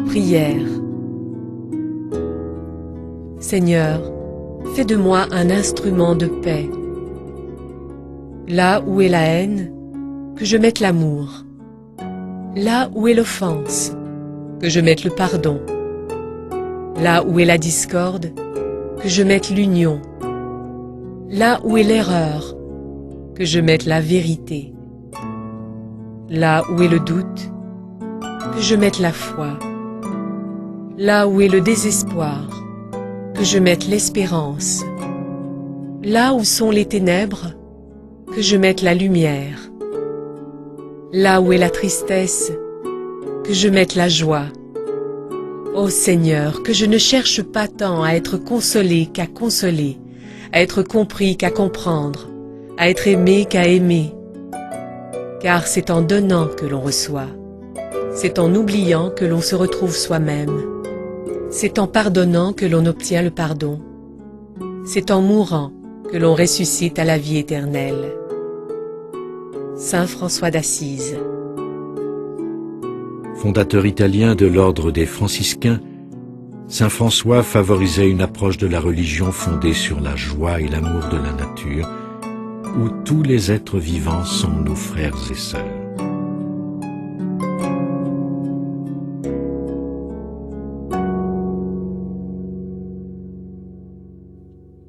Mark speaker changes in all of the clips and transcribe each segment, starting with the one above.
Speaker 1: Prière. Seigneur, fais de moi un instrument de paix. Là où est la haine, que je mette l'amour. Là où est l'offense, que je mette le pardon. Là où est la discorde, que je mette l'union. Là où est l'erreur, que je mette la vérité. Là où est le doute, que je mette la foi. Là où est le désespoir, que je mette l'espérance. Là où sont les ténèbres, que je mette la lumière. Là où est la tristesse, que je mette la joie. Ô Seigneur, que je ne cherche pas tant à être consolé qu'à consoler, à être compris qu'à comprendre, à être aimé qu'à aimer. Car c'est en donnant que l'on reçoit, c'est en oubliant que l'on se retrouve soi-même, c'est en pardonnant que l'on obtient le pardon, c'est en mourant que l'on ressuscite à la vie éternelle. Saint François d'Assise.
Speaker 2: Fondateur italien de l'ordre des franciscains, Saint François favorisait une approche de la religion fondée sur la joie et l'amour de la nature, où tous les êtres vivants sont nos frères et sœurs.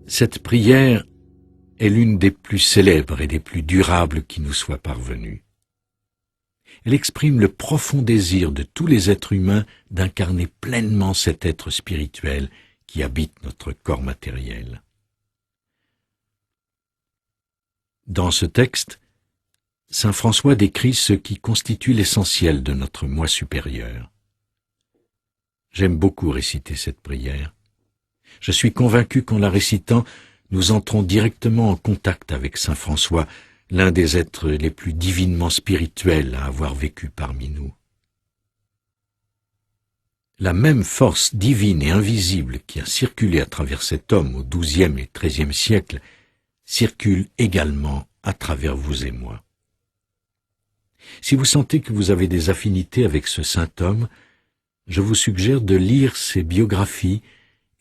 Speaker 2: Cette prière est l'une des plus célèbres et des plus durables qui nous soit parvenue. Elle exprime le profond désir de tous les êtres humains d'incarner pleinement cet être spirituel qui habite notre corps matériel. Dans ce texte, saint François décrit ce qui constitue l'essentiel de notre moi supérieur. J'aime beaucoup réciter cette prière. Je suis convaincu qu'en la récitant, nous entrons directement en contact avec saint François, l'un des êtres les plus divinement spirituels à avoir vécu parmi nous. La même force divine et invisible qui a circulé à travers cet homme au XIIe et XIIIe siècle circule également à travers vous et moi. Si vous sentez que vous avez des affinités avec ce saint homme, je vous suggère de lire ses biographies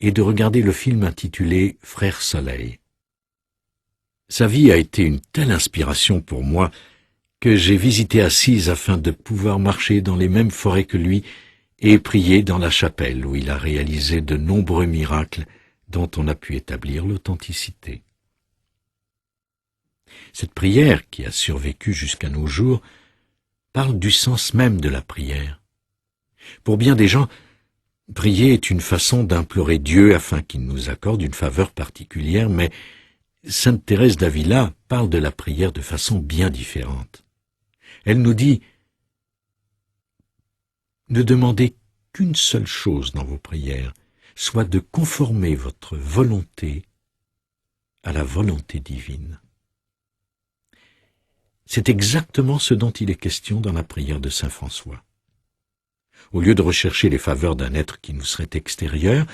Speaker 2: et de regarder le film intitulé « Frère Soleil ». Sa vie a été une telle inspiration pour moi que j'ai visité Assise afin de pouvoir marcher dans les mêmes forêts que lui et prier dans la chapelle où il a réalisé de nombreux miracles dont on a pu établir l'authenticité. Cette prière, qui a survécu jusqu'à nos jours, parle du sens même de la prière. Pour bien des gens, prier est une façon d'implorer Dieu afin qu'il nous accorde une faveur particulière, mais sainte Thérèse d'Avila parle de la prière de façon bien différente. Elle nous dit « Ne demandez qu'une seule chose dans vos prières, soit de conformer votre volonté à la volonté divine. » C'est exactement ce dont il est question dans la prière de saint François. Au lieu de rechercher les faveurs d'un être qui nous serait extérieur,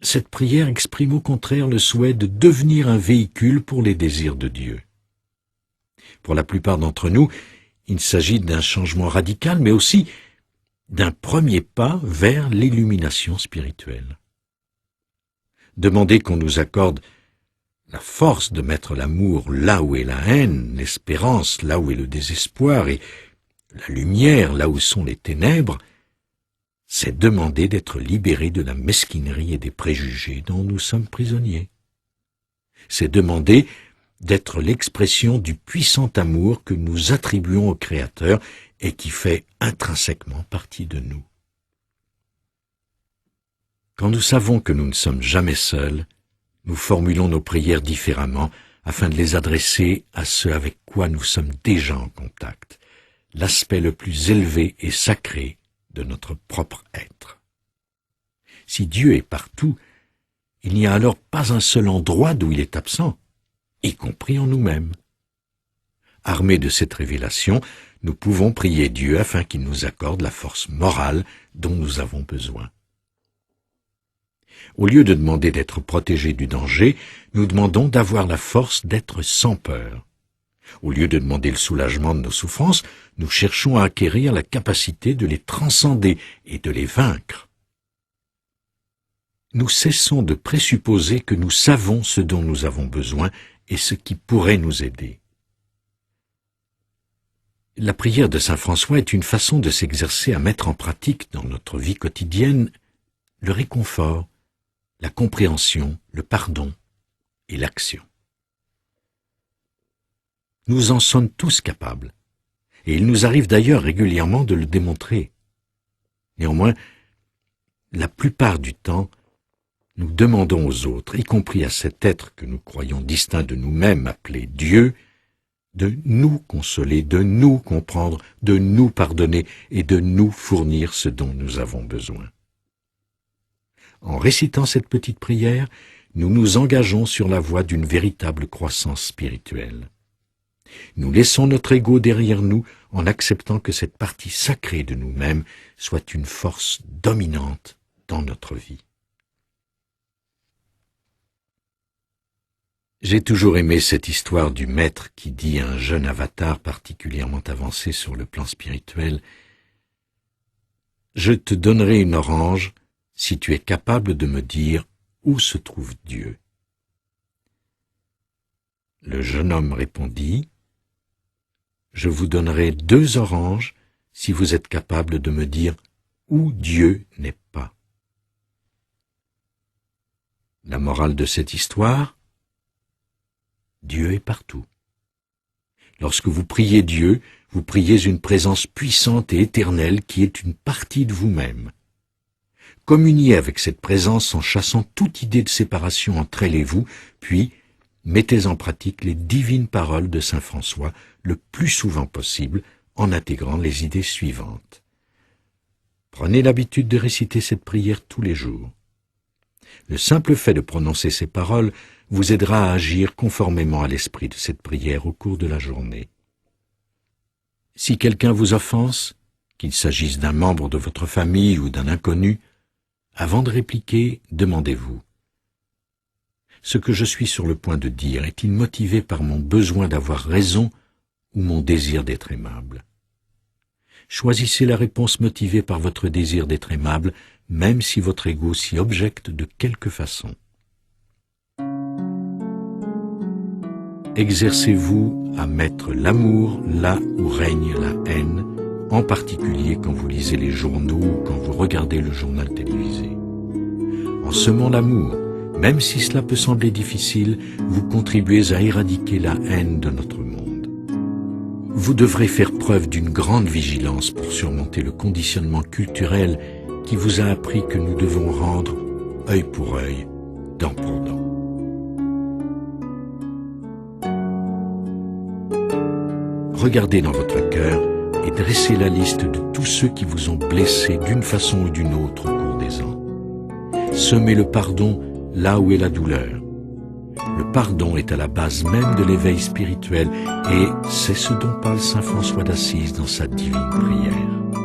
Speaker 2: cette prière exprime au contraire le souhait de devenir un véhicule pour les désirs de Dieu. Pour la plupart d'entre nous, il s'agit d'un changement radical, mais aussi d'un premier pas vers l'illumination spirituelle. Demander qu'on nous accorde la force de mettre l'amour là où est la haine, l'espérance là où est le désespoir et la lumière là où sont les ténèbres, c'est demander d'être libérés de la mesquinerie et des préjugés dont nous sommes prisonniers. C'est demander d'être l'expression du puissant amour que nous attribuons au Créateur et qui fait intrinsèquement partie de nous. Quand nous savons que nous ne sommes jamais seuls, nous formulons nos prières différemment afin de les adresser à ceux avec quoi nous sommes déjà en contact, l'aspect le plus élevé et sacré de notre propre être. Si Dieu est partout, il n'y a alors pas un seul endroit d'où il est absent, y compris en nous-mêmes. Armés de cette révélation, nous pouvons prier Dieu afin qu'il nous accorde la force morale dont nous avons besoin. Au lieu de demander d'être protégés du danger, nous demandons d'avoir la force d'être sans peur. Au lieu de demander le soulagement de nos souffrances, nous cherchons à acquérir la capacité de les transcender et de les vaincre. Nous cessons de présupposer que nous savons ce dont nous avons besoin et ce qui pourrait nous aider. La prière de saint François est une façon de s'exercer à mettre en pratique dans notre vie quotidienne le réconfort, la compréhension, le pardon et l'action. Nous en sommes tous capables, et il nous arrive d'ailleurs régulièrement de le démontrer. Néanmoins, la plupart du temps, nous demandons aux autres, y compris à cet être que nous croyons distinct de nous-mêmes, appelé Dieu, de nous consoler, de nous comprendre, de nous pardonner et de nous fournir ce dont nous avons besoin. En récitant cette petite prière, nous nous engageons sur la voie d'une véritable croissance spirituelle. Nous laissons notre ego derrière nous en acceptant que cette partie sacrée de nous-mêmes soit une force dominante dans notre vie. J'ai toujours aimé cette histoire du maître qui dit à un jeune avatar particulièrement avancé sur le plan spirituel « Je te donnerai une orange si tu es capable de me dire où se trouve Dieu. » Le jeune homme répondit « Je vous donnerai 2 oranges si vous êtes capable de me dire où Dieu n'est pas. » La morale de cette histoire, Dieu est partout. Lorsque vous priez Dieu, vous priez une présence puissante et éternelle qui est une partie de vous-même. Communiez avec cette présence en chassant toute idée de séparation entre elle et vous, puis mettez en pratique les divines paroles de saint François le plus souvent possible en intégrant les idées suivantes. Prenez l'habitude de réciter cette prière tous les jours. Le simple fait de prononcer ces paroles vous aidera à agir conformément à l'esprit de cette prière au cours de la journée. Si quelqu'un vous offense, qu'il s'agisse d'un membre de votre famille ou d'un inconnu, avant de répliquer, demandez-vous « Ce que je suis sur le point de dire est-il motivé par mon besoin d'avoir raison ou mon désir d'être aimable ?» Choisissez la réponse motivée par votre désir d'être aimable, même si votre ego s'y objecte de quelque façon. Exercez-vous à mettre l'amour là où règne la haine, en particulier quand vous lisez les journaux ou quand vous regardez le journal télévisé. En semant l'amour, même si cela peut sembler difficile, vous contribuez à éradiquer la haine de notre monde. Vous devrez faire preuve d'une grande vigilance pour surmonter le conditionnement culturel qui vous a appris que nous devons rendre œil pour œil, dent pour dent. Regardez dans votre cœur et dressez la liste de tous ceux qui vous ont blessé d'une façon ou d'une autre au cours des ans. Semez le pardon là où est la douleur. Le pardon est à la base même de l'éveil spirituel et c'est ce dont parle saint François d'Assise dans sa divine prière.